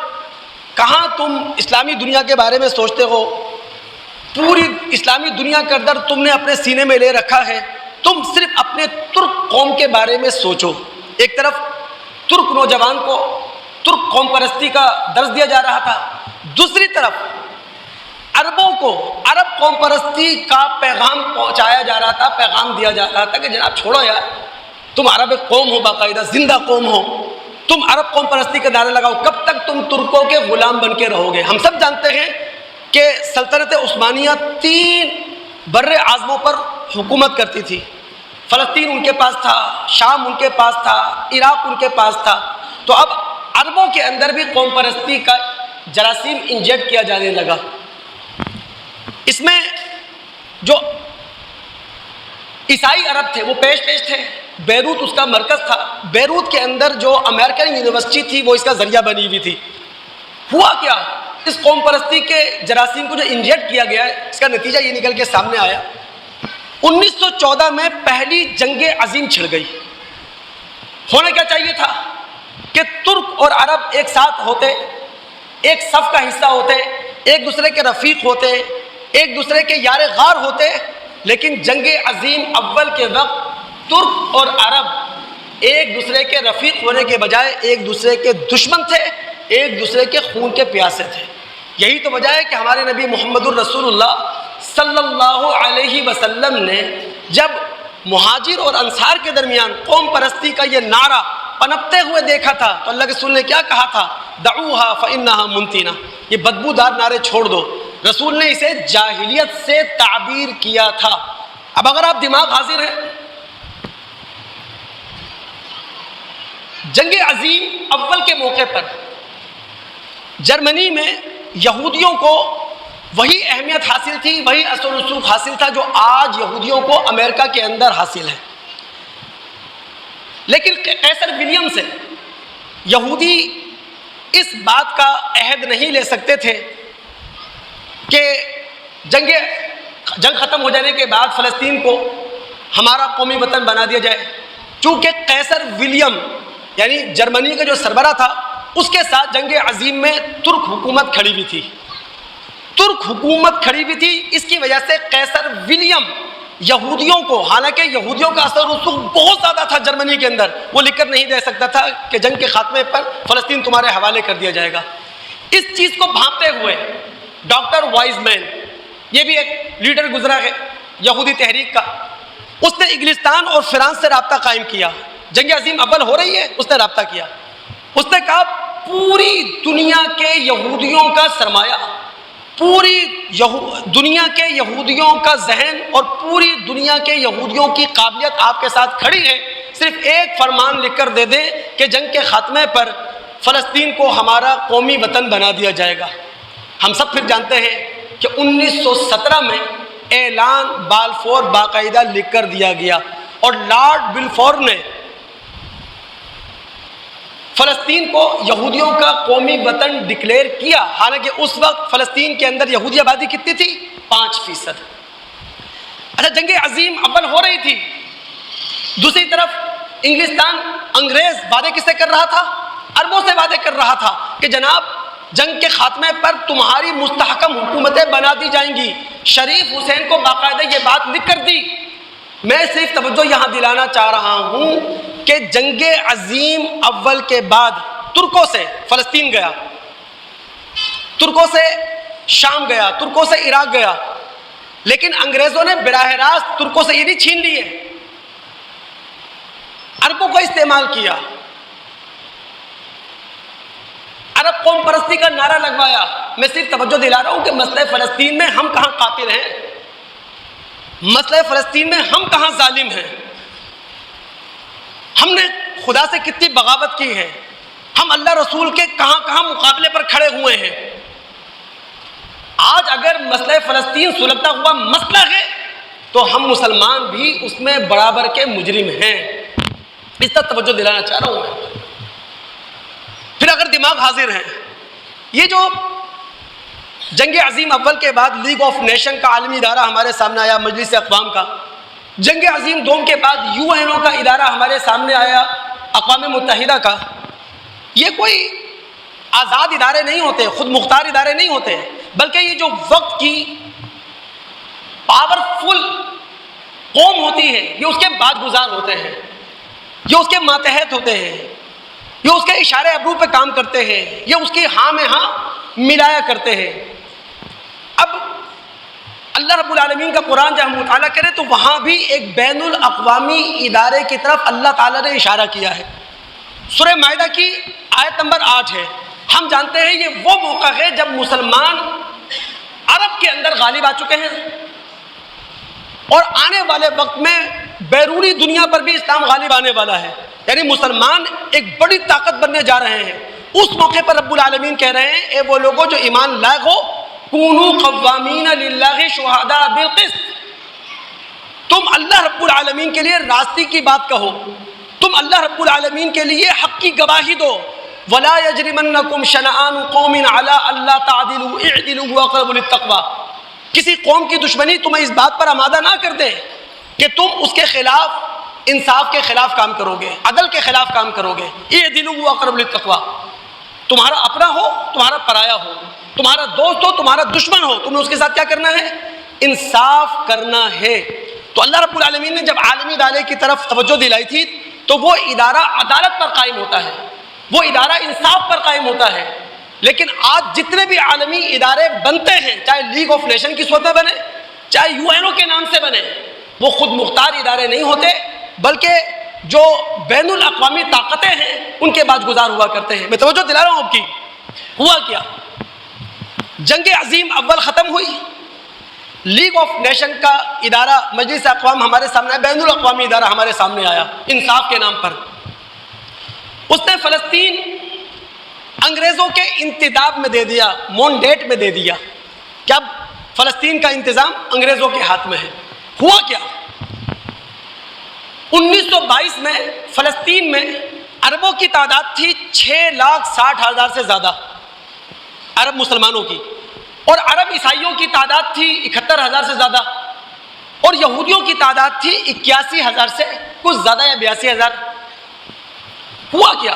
کہاں تم اسلامی دنیا کے بارے میں سوچتے ہو، پوری اسلامی دنیا کے اندر تم نے اپنے سینے میں لے رکھا ہے، تم صرف اپنے ترک قوم کے بارے میں سوچو. ایک طرف ترک نوجوان کو ترک قوم پرستی کا درس دیا جا رہا تھا، دوسری طرف عربوں کو عرب قوم پرستی کا پیغام پہنچایا جا رہا تھا، پیغام دیا جا رہا تھا کہ جناب چھوڑو یار، تم عرب ایک قوم ہو، باقاعدہ زندہ قوم ہو، تم عرب قوم پرستی کا نعرہ لگاؤ، کب تک تم ترکوں کے غلام بن کے رہو گے. ہم سب جانتے ہیں کہ سلطنت عثمانیہ 3 بر اعظموں پر حکومت کرتی تھی. فلسطین ان کے پاس تھا، شام ان کے پاس تھا، عراق ان کے پاس تھا. تو اب عربوں کے اندر بھی قوم پرستی کا جراثیم انجیکٹ کیا جانے لگا. اس میں جو عیسائی عرب تھے وہ پیش تھے. بیروت اس کا مرکز تھا. بیروت کے اندر جو امریکن یونیورسٹی تھی وہ اس کا ذریعہ بنی ہوئی تھی. ہوا کیا؟ اس قوم پرستی کے جراثیم کو جو انجیکٹ کیا گیا ہے، اس کا نتیجہ یہ نکل کے سامنے آیا. 1914 میں پہلی جنگ عظیم چھڑ گئی. ہونا کیا چاہیے تھا کہ ترک اور عرب ایک ساتھ ہوتے، ایک صف کا حصہ ہوتے، ایک دوسرے کے رفیق ہوتے، ایک دوسرے کے یار غار ہوتے. لیکن جنگ عظیم اول کے وقت ترک اور عرب ایک دوسرے کے رفیق ہونے کے بجائے ایک دوسرے کے دشمن تھے، ایک دوسرے کے خون کے پیاسے تھے. یہی تو وجہ ہے کہ ہمارے نبی محمد الرسول اللہ صلی اللہ علیہ وسلم نے جب مہاجر اور انصار کے درمیان قوم پرستی کا یہ نعرہ پنپتے ہوئے دیکھا تھا تو اللہ کے رسول نے کیا کہا تھا؟ دعوہا فإنہا منتنہ، یہ بدبودار نعرے چھوڑ دو. رسول نے اسے جاہلیت سے تعبیر کیا تھا. اب اگر آپ دماغ حاضر ہیں، جنگ عظیم اول کے موقع پر جرمنی میں یہودیوں کو وہی اہمیت حاصل تھی، وہی اثر و رسوخ حاصل تھا جو آج یہودیوں کو امریکہ کے اندر حاصل ہے. لیکن قیصر ولیم سے یہودی اس بات کا عہد نہیں لے سکتے تھے کہ جنگ ختم ہو جانے کے بعد فلسطین کو ہمارا قومی وطن بنا دیا جائے. چونکہ قیصر ولیم یعنی جرمنی کا جو سربراہ تھا اس کے ساتھ جنگ عظیم میں ترک حکومت کھڑی ہوئی تھی. اس کی وجہ سے قیصر ولیم یہودیوں کو، حالانکہ یہودیوں کا اثر رسوخ بہت زیادہ تھا جرمنی کے اندر، وہ لکھ کر نہیں دے سکتا تھا کہ جنگ کے خاتمے پر فلسطین تمہارے حوالے کر دیا جائے گا. اس چیز کو بھانپتے ہوئے ڈاکٹر وائز مین، یہ بھی ایک لیڈر گزرا ہے یہودی تحریک کا، اس نے انگلستان اور فرانس سے رابطہ قائم کیا. جنگ عظیم اول ہو رہی ہے، اس نے رابطہ کیا. اس نے کہا پوری دنیا کے یہودیوں کا سرمایہ، پوری دنیا کے یہودیوں کا ذہن اور پوری دنیا کے یہودیوں کی قابلیت آپ کے ساتھ کھڑی ہے، صرف ایک فرمان لکھ کر دے دیں کہ جنگ کے خاتمے پر فلسطین کو ہمارا قومی وطن بنا دیا جائے گا. ہم سب پھر جانتے ہیں کہ 1917 میں اعلان بالفور باقاعدہ لکھ کر دیا گیا اور لارڈ بلفور نے فلسطین کو یہودیوں کا قومی وطن ڈکلیئر کیا. حالانکہ اس وقت فلسطین کے اندر یہودی آبادی کتنی تھی؟ 5%. اچھا، جنگ عظیم اول ہو رہی تھی، دوسری طرف انگلستان انگریز وعدے کس سے کر رہا تھا؟ عربوں سے وعدے کر رہا تھا کہ جناب جنگ کے خاتمے پر تمہاری مستحکم حکومتیں بنا دی جائیں گی. شریف حسین کو باقاعدہ یہ بات لکھ کر دی. میں صرف توجہ یہاں دلانا چاہ رہا ہوں کہ جنگ عظیم اول کے بعد ترکوں سے فلسطین گیا، ترکوں سے شام گیا، ترکوں سے عراق گیا، لیکن انگریزوں نے براہ راست ترکوں سے یہ نہیں چھین لیے، عربوں کو استعمال کیا، عرب قوم پرستی کا نعرہ لگوایا. میں صرف توجہ دلا رہا ہوں کہ مسئلہ فلسطین میں ہم کہاں قاتل ہیں، مسئلہ فلسطین میں ہم کہاں ظالم ہیں. ہم نے خدا سے کتنی بغاوت کی ہے، ہم اللہ رسول کے کہاں کہاں مقابلے پر کھڑے ہوئے ہیں. آج اگر مسئلہ فلسطین سلگتا ہوا مسئلہ ہے تو ہم مسلمان بھی اس میں برابر کے مجرم ہیں. اس طرح توجہ دلانا چاہ رہا ہوں میں. پھر اگر دماغ حاضر ہے، یہ جو جنگ عظیم اول کے بعد لیگ آف نیشن کا عالمی ادارہ ہمارے سامنے آیا، مجلس اقوام کا، جنگ عظیم دوم کے بعد UN کا ادارہ ہمارے سامنے آیا، اقوام متحدہ کا، یہ کوئی آزاد ادارے نہیں ہوتے، خود مختار ادارے نہیں ہوتے، بلکہ یہ جو وقت کی پاورفل قوم ہوتی ہے یہ اس کے بعد گزار ہوتے ہیں، یہ اس کے ماتحت ہوتے ہیں، یہ اس کے اشارے ابرو پہ کام کرتے ہیں، یہ اس کی ہاں میں ہاں ملایا کرتے ہیں. اب اللہ رب العالمین کا قرآن جب ہم مطالعہ کریں تو وہاں بھی ایک بین الاقوامی ادارے کی طرف اللہ تعالیٰ نے اشارہ کیا ہے. سورہ مائدہ کی آیت نمبر 8 ہے. ہم جانتے ہیں یہ وہ موقع ہے جب مسلمان عرب کے اندر غالب آ چکے ہیں اور آنے والے وقت میں بیرونی دنیا پر بھی اسلام غالب آنے والا ہے، یعنی مسلمان ایک بڑی طاقت بننے جا رہے ہیں. اس موقع پر رب العالمین کہہ رہے ہیں اے وہ لوگوں جو ایمان لائق ہو، کونوا قوامین للہ شہداء بالقسط، تم اللہ رب العالمین کے لیے راستی کی بات کہو، تم اللہ رب العالمین کے لیے حق کی گواہی دو. ولا یجرمنکم شنآن قوم علی الا تعدلوا اعدلوا هو اقرب للتقوی. کسی قوم کی دشمنی تمہیں اس بات پر آمادہ نہ کر دے کہ تم اس کے خلاف انصاف کے خلاف کام کرو گے، عدل کے خلاف کام کرو گے. اعدلوا هو اقرب للتقوی. تمہارا اپنا ہو، تمہارا پرایا ہو، تمہارا دوست ہو، تمہارا دشمن ہو، تمہیں اس کے ساتھ کیا کرنا ہے؟ انصاف کرنا ہے. تو اللہ رب العالمین نے جب عالمی ادارے کی طرف توجہ دلائی تھی تو وہ ادارہ عدالت پر قائم ہوتا ہے، وہ ادارہ انصاف پر قائم ہوتا ہے. لیکن آج جتنے بھی عالمی ادارے بنتے ہیں، چاہے لیگ آف نیشن کی صورت میں بنے، چاہے UN کے نام سے بنے، وہ خود مختار ادارے نہیں ہوتے، بلکہ جو بین الاقوامی طاقتیں ہیں ان کے بعد گزار ہوا کرتے ہیں. میں توجہ دلا رہا ہوں آپ کی. ہوا کیا؟ جنگ عظیم اول ختم ہوئی، لیگ آف نیشن کا ادارہ مجلس اقوام ہمارے سامنے آیا، بین الاقوامی ادارہ ہمارے سامنے آیا انصاف کے نام پر. اس نے فلسطین انگریزوں کے انتداب میں دے دیا، مونڈیٹ میں دے دیا کہ اب فلسطین کا انتظام انگریزوں کے ہاتھ میں ہے. ہوا کیا؟ 1922 میں فلسطین میں عربوں کی تعداد تھی 6,60,000 سے زیادہ، عرب مسلمانوں کی. اور عرب عیسائیوں کی تعداد تھی 71,000 سے زیادہ، اور یہودیوں کی تعداد تھی 81,000 سے کچھ زیادہ یا 82,000۔ ہوا کیا؟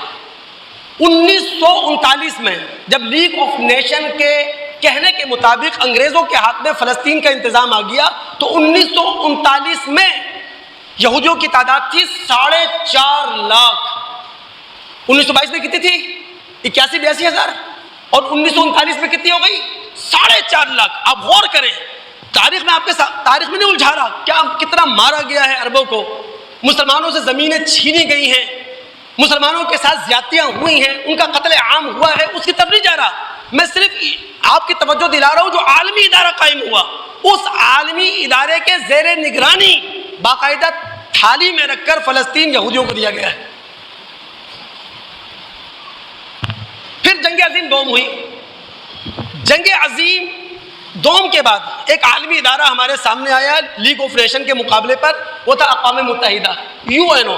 1939 میں جب لیگ آف نیشن کے کہنے کے مطابق انگریزوں کے ہاتھ میں فلسطین کا انتظام آ گیا تو 1939 میں یہودیوں کی تعداد تھی 4.5 لاکھ۔ 1922 میں کتنی تھی؟ 81-82,000، اور 1939 میں کتنی ہو گئی؟ 4.5 لاکھ۔ آپ غور کریں، تاریخ میں آپ کے ساتھ تاریخ میں نہیں الجھا رہا، کیا کتنا مارا گیا ہے عربوں کو، مسلمانوں سے زمینیں چھینی گئی ہیں، مسلمانوں کے ساتھ زیادتیاں ہوئی ہیں، ان کا قتل عام ہوا ہے، اس کی طرف نہیں جا رہا۔ میں صرف آپ کی توجہ دلا رہا ہوں جو عالمی ادارہ قائم ہوا، اس عالمی ادارے کے زیر نگرانی باقاعدہ تھالی میں رکھ کر فلسطین یہودیوں کو دیا گیا ہے۔ پھر جنگ عظیم دوم ہوئی۔ جنگ عظیم دوم کے بعد ایک عالمی ادارہ ہمارے سامنے آیا لیگ آف نیشن کے مقابلے پر، وہ تھا اقوام متحدہ، UN۔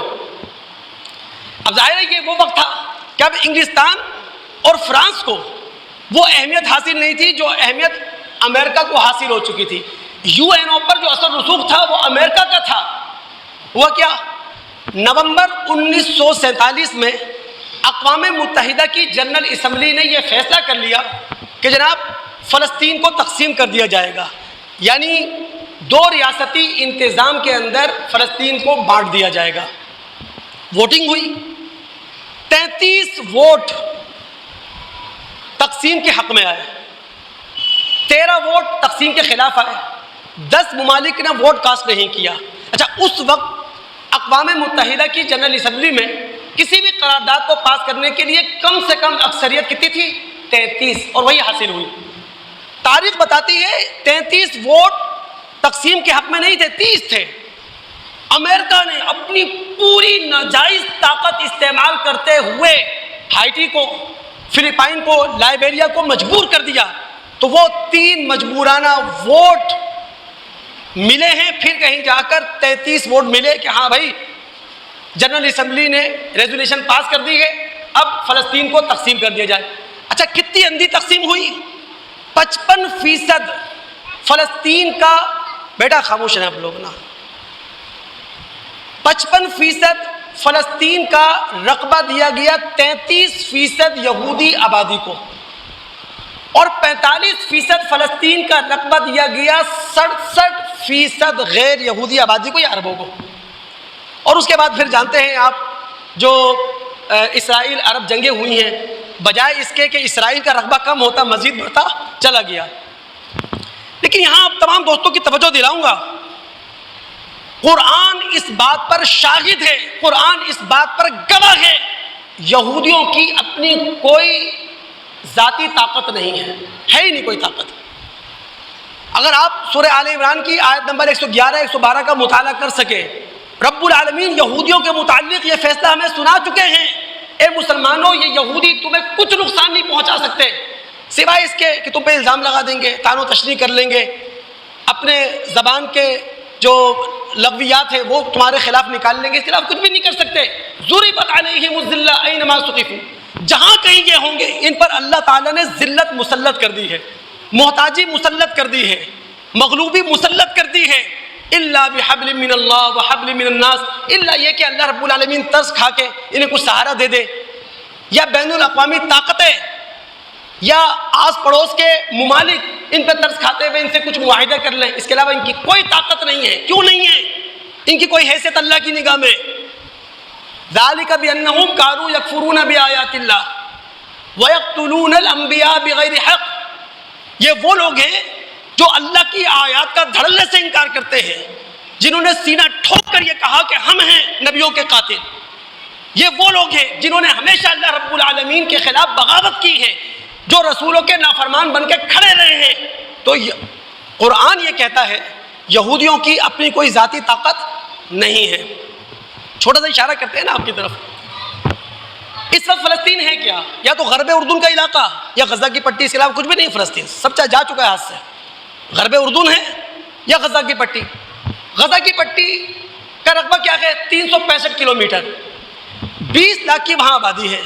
اب ظاہر ہے یہ وہ وقت تھا کہ اب انگلستان اور فرانس کو وہ اہمیت حاصل نہیں تھی جو اہمیت امریکہ کو حاصل ہو چکی تھی۔ UN پر جو اثر رسوخ تھا وہ امریکہ کا تھا۔ وہ کیا؟ نومبر 1947 میں اقوام متحدہ کی جنرل اسمبلی نے یہ فیصلہ کر لیا کہ جناب فلسطین کو تقسیم کر دیا جائے گا، یعنی 2 ریاستی انتظام کے اندر فلسطین کو بانٹ دیا جائے گا۔ ووٹنگ ہوئی، 33 ووٹ تقسیم کے حق میں آئے، 13 ووٹ تقسیم کے خلاف آئے، 10 ممالک نے ووٹ کاسٹ نہیں کیا۔ اچھا، اس وقت اقوام متحدہ کی جنرل اسمبلی میں کسی بھی قرارداد کو پاس کرنے کے لیے کم سے کم اکثریت کتنی تھی؟ 33، اور وہی حاصل ہوئی۔ تاریخ بتاتی ہے 33 ووٹ تقسیم کے حق میں نہیں تھے، 30 تھے۔ امریکہ نے اپنی پوری ناجائز طاقت استعمال کرتے ہوئے ہائٹی کو، فلپائن کو، لائبیریا کو مجبور کر دیا، تو وہ 3 مجبورانہ ووٹ ملے ہیں، پھر کہیں جا کر 33 ووٹ ملے کہ ہاں بھائی جنرل اسمبلی نے ریزولوشن پاس کر دی ہے، اب فلسطین کو تقسیم کر دیا جائے۔ اچھا، کتنی اندھی تقسیم ہوئی؟ 55% فلسطین کا، بیٹا خاموش ہیں آپ لوگ نا، 55% فلسطین کا رقبہ دیا گیا 33% یہودی آبادی کو، اور 45% فلسطین کا رقبہ دیا گیا 67% غیر یہودی آبادی کو یا عربوں کو۔ اور اس کے بعد پھر جانتے ہیں آپ جو اسرائیل عرب جنگیں ہوئی ہیں، بجائے اس کے کہ اسرائیل کا رقبہ کم ہوتا مزید بڑھتا چلا گیا۔ لیکن یہاں آپ تمام دوستوں کی توجہ دلاؤں گا، قرآن اس بات پر شاہد ہے، قرآن اس بات پر گواہ ہے، یہودیوں کی اپنی کوئی ذاتی طاقت نہیں ہے ہی نہیں کوئی طاقت۔ اگر آپ سورہ آل عمران کی آیت نمبر 111-112 کا مطالعہ کر سکے، رب العالمین یہودیوں کے متعلق یہ فیصلہ ہمیں سنا چکے ہیں، اے مسلمانوں یہ یہودی تمہیں کچھ نقصان نہیں پہنچا سکتے سوائے اس کے کہ تم پہ الزام لگا دیں گے، طعن و تشنیع کر لیں گے، اپنے زبان کے جو لغویات ہیں وہ تمہارے خلاف نکال لیں گے، اس کے خلاف کچھ بھی نہیں کر سکتے۔ ضربت علیہم الذلہ اینما ثقفوا، جہاں کہیں یہ ہوں گے ان پر اللہ تعالیٰ نے ذلت مسلط کر دی ہے، محتاجی مسلط کر دی ہے، مغلوبی مسلط کر دی ہے، الا بحبل من اللہ وحبل من الناس، الا یہ کہ اللہ رب العالمین ترس کھا کے انہیں کچھ سہارا دے دے، یا بین الاقوامی طاقتیں یا آس پڑوس کے ممالک ان پہ ترس کھاتے ہوئے ان سے کچھ معاہدہ کر لیں، اس کے علاوہ ان کی کوئی طاقت نہیں ہے۔ کیوں نہیں ہے؟ ان کی کوئی حیثیت اللہ کی نگاہ میں۔ ذالک بانہم کانوا یکفرون بآیات اللہ ویقتلون الانبیاء بغیر حق، یہ وہ لوگ ہیں جو اللہ کی آیات کا دھڑلے سے انکار کرتے ہیں، جنہوں نے سینہ ٹھوک کر یہ کہا کہ ہم ہیں نبیوں کے قاتل۔ یہ وہ لوگ ہیں جنہوں نے ہمیشہ اللہ رب العالمین کے خلاف بغاوت کی ہے، جو رسولوں کے نافرمان بن کے کھڑے رہے ہیں۔ تو قرآن یہ کہتا ہے یہودیوں کی اپنی کوئی ذاتی طاقت نہیں ہے۔ چھوٹا سا اشارہ کرتے ہیں نا آپ کی طرف، اس وقت فلسطین ہے کیا؟ یا تو غرب اردن کا علاقہ یا غزہ کی پٹی، اس کے علاوہ کچھ بھی نہیں۔ فلسطین سب جا چکا ہے ہاتھ سے، غرب اردن ہے یا غزہ کی پٹی۔ غزہ کی پٹی کا رقبہ کیا ہے؟ 365 کلومیٹر، 20 لاکھ کی وہاں آبادی ہے،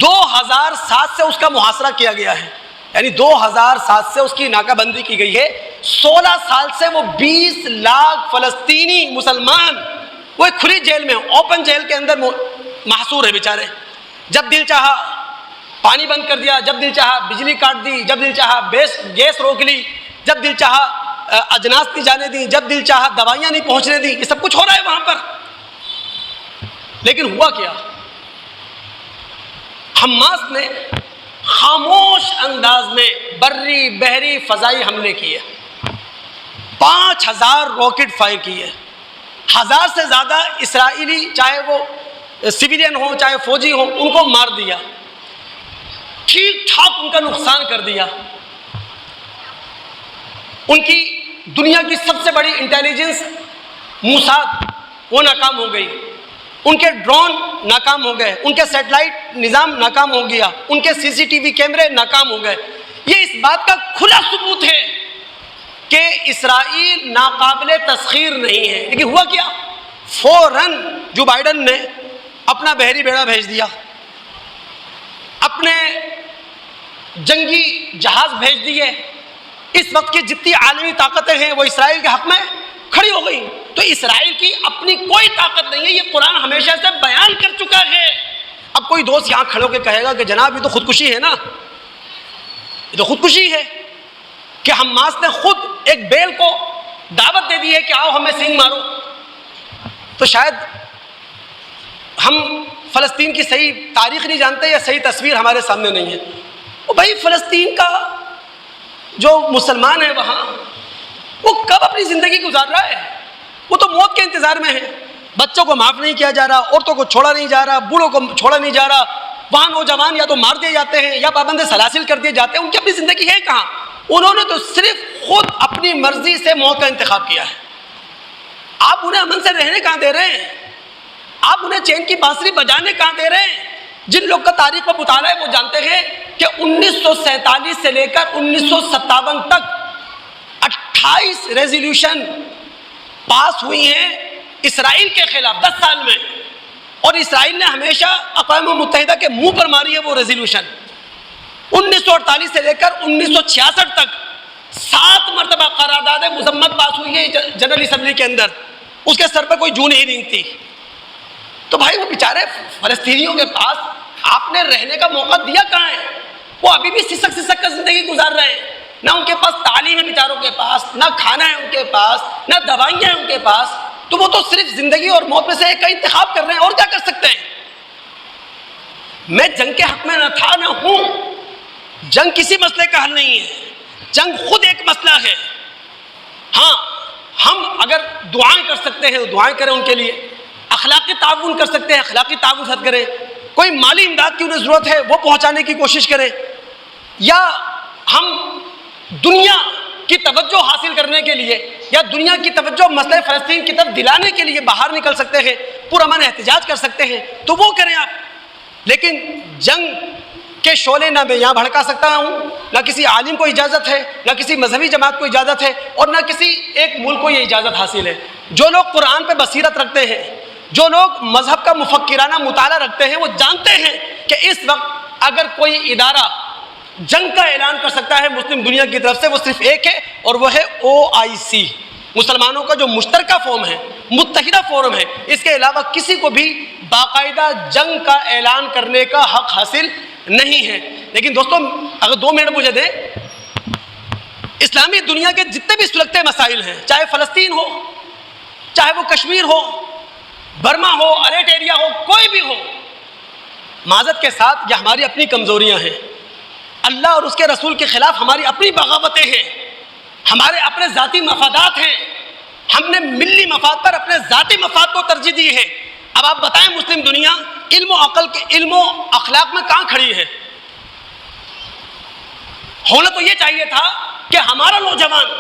2007 سے اس کا محاصرہ کیا گیا ہے، یعنی 2007 سے اس کی ناکہ بندی کی گئی ہے. 16 سال سے وہ 20 لاکھ فلسطینی مسلمان وہ ایک کھلی جیل میں, اوپن جیل کے اندر محصور ہے بیچارے. جب دل چاہا پانی بند کر دیا, جب دل چاہا بجلی کاٹ دی, جب دل چاہا گیس روک لی, جب دل چاہا اجناس نہیں جانے دی, جب دل چاہا دوائیاں نہیں پہنچنے دی. یہ سب کچھ ہو رہا ہے وہاں پر. لیکن ہوا کیا؟ حماس نے خاموش انداز میں بری بحری فضائی حملے کیے. 5000 راکٹ فائر کیے. 1000 سے زیادہ اسرائیلی, چاہے وہ سویلین ہوں چاہے فوجی ہوں, ان کو مار دیا. ٹھیک ٹھاک ان کا نقصان کر دیا. ان کی دنیا کی سب سے بڑی انٹیلیجنس موساد وہ ناکام ہو گئی. ان کے ڈرون ناکام ہو گئے, ان کے سیٹلائٹ نظام ناکام ہو گیا, ان کے CCTV کیمرے ناکام ہو گئے. یہ اس بات کا کھلا ثبوت ہے کہ اسرائیل ناقابل تسخیر نہیں ہے. لیکن ہوا کیا؟ فوراً جو بائیڈن نے اپنا بحری بیڑا بھیج دیا, اپنے جنگی جہاز بھیج دیے. اس وقت کی جتنی عالمی طاقتیں ہیں وہ اسرائیل کے حق میں کھڑی ہو گئی. تو اسرائیل کی اپنی کوئی طاقت نہیں ہے, یہ قرآن ہمیشہ سے بیان کر چکا ہے. اب کوئی دوست یہاں کھڑے ہو کے کہے گا کہ جناب یہ تو خودکشی ہے نا, یہ تو خودکشی ہے کہ حماس نے خود ایک بیل کو دعوت دے دی ہے کہ آؤ ہمیں سینگ مارو. تو شاید ہم فلسطین کی صحیح تاریخ نہیں جانتے یا صحیح تصویر ہمارے سامنے نہیں ہے. وہ بھائی فلسطین کا جو مسلمان ہے وہاں, وہ کب اپنی زندگی گزار رہا ہے؟ وہ تو موت کے انتظار میں ہے. بچوں کو معاف نہیں کیا جا رہا, عورتوں کو چھوڑا نہیں جا رہا, بوڑھوں کو چھوڑا نہیں جا رہا. وہاں نوجوان یا تو مار دیے جاتے ہیں یا پابند سلاسل کر دیے جاتے ہیں. ان کی اپنی زندگی ہے کہاں؟ انہوں نے تو صرف خود اپنی مرضی سے موت کا انتخاب کیا ہے. آپ انہیں امن سے رہنے کہاں دے رہے ہیں؟ آپ انہیں چین کی بانسری بجانے کہاں دے رہے ہیں؟ جن لوگ کا تاریخ پر مطالعہ ہے وہ جانتے ہیں کہ 1947 سے لے کر 1957 تک 28 ریزولوشن پاس ہوئی ہیں اسرائیل کے خلاف 10 سال میں, اور اسرائیل نے ہمیشہ اقوام متحدہ کے منہ پر ماری ہے وہ ریزولوشن. 1948 سے لے کر 1966 تک 7 مرتبہ قرارداد مذمت پاس ہوئی ہے جنرل اسمبلی کے اندر. اس کے سر پر کوئی جون ہی نہیں تھی. تو بھائی وہ بیچارے فلسطینیوں کے پاس آپ نے رہنے کا موقع دیا کہاں ہے؟ وہ ابھی بھی سسک سسک کا زندگی گزار رہے ہیں. نہ ان کے پاس تعلیم ہے بیچاروں کے پاس, نہ کھانا ہے ان کے پاس, نہ دوائیاں ہیں ان کے پاس. تو وہ تو صرف زندگی اور موت میں سے ایک کا انتخاب کر رہے ہیں, اور کیا کر سکتے ہیں؟ میں جنگ کے حق میں نہ تھا نہ ہوں. جنگ کسی مسئلے کا حل نہیں ہے, جنگ خود ایک مسئلہ ہے. ہاں ہم اگر دعائیں کر سکتے ہیں تو دعائیں کریں ان کے لیے, اخلاقی تعاون کر سکتے ہیں اخلاقی تعاون ساتھ کریں, کوئی مالی امداد کی انہیں ضرورت ہے وہ پہنچانے کی کوشش کریں, یا ہم دنیا کی توجہ حاصل کرنے کے لیے یا دنیا کی توجہ مسئلہ فلسطین کی طرف دلانے کے لیے باہر نکل سکتے ہیں, پرامن احتجاج کر سکتے ہیں تو وہ کریں آپ. لیکن جنگ کے شعلے نہ میں یہاں بھڑکا سکتا ہوں, نہ کسی عالم کو اجازت ہے, نہ کسی مذہبی جماعت کو اجازت ہے, اور نہ کسی ایک ملک کو یہ اجازت حاصل ہے. جو لوگ قرآن پہ بصیرت رکھتے ہیں, جو لوگ مذہب کا مفکرانہ مطالعہ رکھتے ہیں, وہ جانتے ہیں کہ اس وقت اگر کوئی ادارہ جنگ کا اعلان کر سکتا ہے مسلم دنیا کی طرف سے, وہ صرف ایک ہے, اور وہ ہے OIC, مسلمانوں کا جو مشترکہ فورم ہے, متحدہ فورم ہے. اس کے علاوہ کسی کو بھی باقاعدہ جنگ کا اعلان کرنے کا حق حاصل نہیں ہے. لیکن دوستوں اگر 2 منٹ مجھے دیں, اسلامی دنیا کے جتنے بھی سلگتے مسائل ہیں, چاہے فلسطین ہو, چاہے وہ کشمیر ہو, برما ہو, اریٹریا ہو, کوئی بھی ہو, معذرت کے ساتھ یہ ہماری اپنی کمزوریاں ہیں. اللہ اور اس کے رسول کے خلاف ہماری اپنی بغاوتیں ہیں, ہمارے اپنے ذاتی مفادات ہیں. ہم نے ملی مفاد پر اپنے ذاتی مفاد کو ترجیح دی ہے. اب آپ بتائیں مسلم دنیا علم و عقل کے علم و اخلاق میں کہاں کھڑی ہے؟ ہونا تو یہ چاہیے تھا کہ ہمارا نوجوان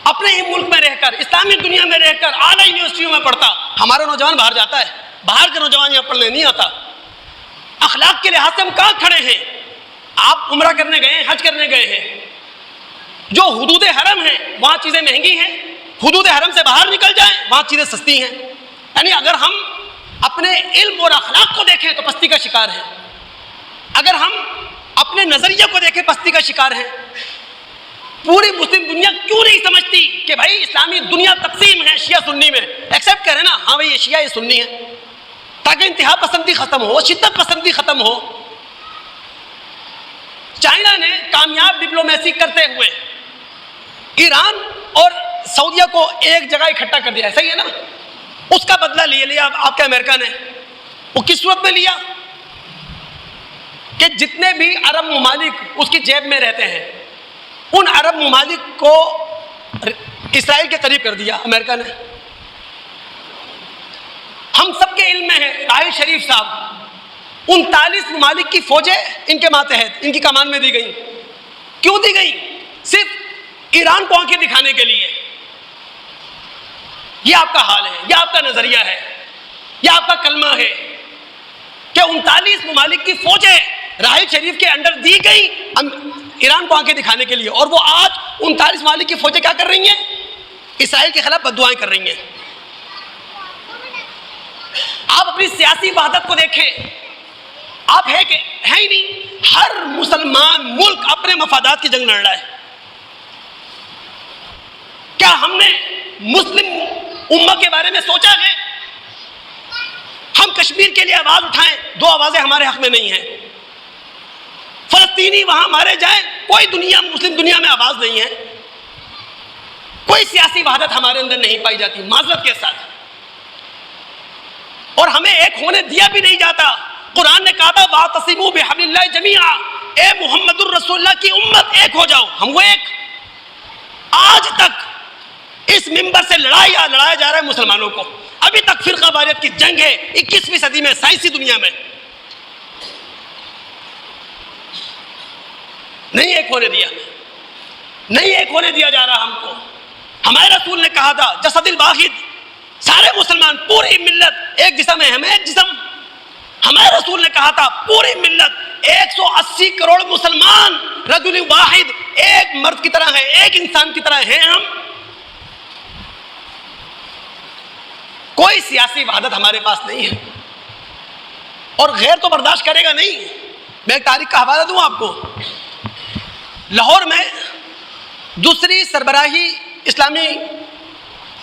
اپنے ہی ملک میں رہ کر, اسلامی دنیا میں رہ کر اعلیٰ یونیورسٹیوں میں پڑھتا. ہمارا نوجوان باہر جاتا ہے, باہر کا نوجوان یہاں پڑھنے نہیں آتا. اخلاق کے لحاظ سے ہم کہاں کھڑے ہیں؟ آپ عمرہ کرنے گئے ہیں, حج کرنے گئے ہیں, جو حدود حرم ہیں وہاں چیزیں مہنگی ہیں, حدود حرم سے باہر نکل جائیں وہاں چیزیں سستی ہیں. یعنی اگر ہم اپنے علم اور اخلاق کو دیکھیں تو پستی کا شکار ہیں. اگر ہم اپنے نظریے کو دیکھے پستی کا شکار ہیں. پوری مسلم دنیا کیوں نہیں سمجھتی کہ بھائی اسلامی دنیا تقسیم ہے شیعہ سنی میں؟ ایکسیپٹ کریں نا، ہاں بھائی یہ شیعہ یہ سنی ہے، تاکہ انتہا پسندی ختم ہو، شدت پسندی ختم ہو. چائنا نے کامیاب ڈپلومیسی کرتے ہوئے ایران اور سعودیہ کو ایک جگہ اکٹھا کر دیا، صحیح ہے نا؟ اس کا بدلہ لیا آپ کے امریکہ نے. وہ کس صورت میں لیا؟ کہ جتنے بھی عرب ممالک اس کی جیب میں رہتے ہیں ان عرب ممالک کو اسرائیل کے قریب کر دیا امریکہ نے. ہم سب کے علم میں ہے راحل شریف صاحب 39 ممالک کی فوجیں ان کے ماتحت ان کی کمان میں دی گئی. کیوں دی گئی؟ صرف ایران کو آنکھیں دکھانے کے لیے. یہ آپ کا حال ہے، یہ آپ کا نظریہ ہے، یہ آپ کا کلمہ ہے کہ 39 ممالک کی فوجیں راحل شریف کے انڈر دی گئی ایران کو آنکھیں دکھانے کے لیے، اور وہ آج 39 ممالک کی فوجیں کیا کر رہی ہیں؟ اسرائیل کے خلاف بددعائیں کر رہی ہیں. آپ اپنی سیاسی وحدت کو دیکھیں، آپ ہے کہ ہے ہی نہیں. ہر مسلمان ملک اپنے مفادات کی جنگ لڑ رہا ہے. کیا ہم نے مسلم امہ کے بارے میں سوچا ہے؟ ہم کشمیر کے لیے آواز اٹھائیں، 2 آوازیں ہمارے حق میں نہیں ہیں. فلسطینی وہاں مارے جائیں، کوئی دنیا مسلم دنیا میں آواز نہیں ہے. کوئی سیاسی وحدت ہمارے اندر نہیں پائی جاتی معذرت کے ساتھ، اور ہمیں ایک ہونے دیا بھی نہیں جاتا. قرآن نے کہا تھا وَاعْتَصِمُوا بِحَبْلِ اللَّهِ جَمِيعًا، اے محمد الرسول اللہ کی امت ایک ہو جاؤ. ہم وہ ایک. آج تک اس منبر سے لڑایا جا رہا ہے مسلمانوں کو. ابھی تک فرقہ واریت کی جنگ ہے 21ویں صدی میں سائنسی دنیا میں. نہیں ایک ہونے دیا، نہیں ایک ہونے دیا جا رہا ہم کو. ہمارے رسول نے کہا تھا جسد الواحد، سارے مسلمان پوری ملت ایک جسم ہے، ہم ایک جسم. ہمارے رسول نے کہا تھا پوری ملت 180 کروڑ مسلمان رجل واحد، ایک مرد کی طرح ہے، ایک انسان کی طرح ہیں ہم. کوئی سیاسی وحدت ہمارے پاس نہیں ہے، اور غیر تو برداشت کرے گا نہیں. میں ایک تاریخ کا حوالہ دوں آپ کو. لاہور میں دوسری سربراہی اسلامی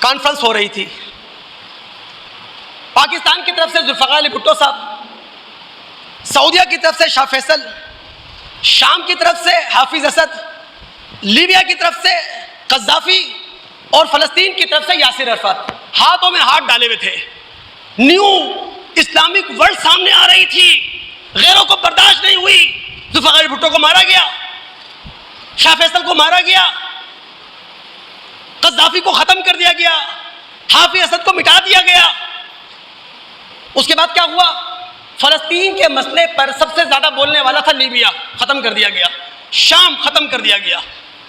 کانفرنس ہو رہی تھی. پاکستان کی طرف سے ذوالفقار علی بھٹو صاحب، سعودیہ کی طرف سے شاہ فیصل، شام کی طرف سے حافظ اسد، لیبیا کی طرف سے قذافی، اور فلسطین کی طرف سے یاسر عرفات. ہاتھوں میں ہاتھ ڈالے ہوئے تھے. نیو اسلامک ورلڈ سامنے آ رہی تھی. غیروں کو برداشت نہیں ہوئی. ذوالفقار علی بھٹو کو مارا گیا، شاہ فیصل کو مارا گیا، قذافی کو ختم کر دیا گیا، حافظ اسد کو مٹا دیا گیا. اس کے بعد کیا ہوا؟ فلسطین کے مسئلے پر سب سے زیادہ بولنے والا تھا لیبیا، ختم کر دیا گیا. شام ختم کر دیا گیا.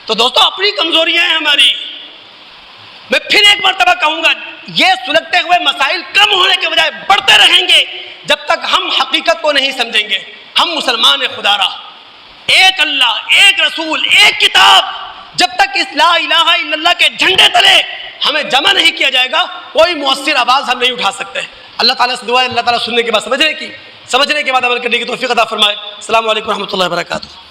تو دوستو اپنی کمزوریاں ہیں ہماری. میں پھر ایک مرتبہ کہوں گا، یہ سلگتے ہوئے مسائل کم ہونے کے بجائے بڑھتے رہیں گے جب تک ہم حقیقت کو نہیں سمجھیں گے. ہم مسلمان ہیں خدا را، ایک اللہ، ایک رسول، ایک کتاب. جب تک اس لا الہ الا اللہ کے جھنڈے تلے ہمیں جمع نہیں کیا جائے گا، کوئی مؤثر آواز ہم نہیں اٹھا سکتے. اللہ تعالیٰ سے دعا ہے اللہ تعالیٰ سننے کے بعد سمجھنے کے بعد عمل کرنے کی توفیق عطا فرمائے. السلام علیکم و رحمۃ اللہ وبرکاتہ.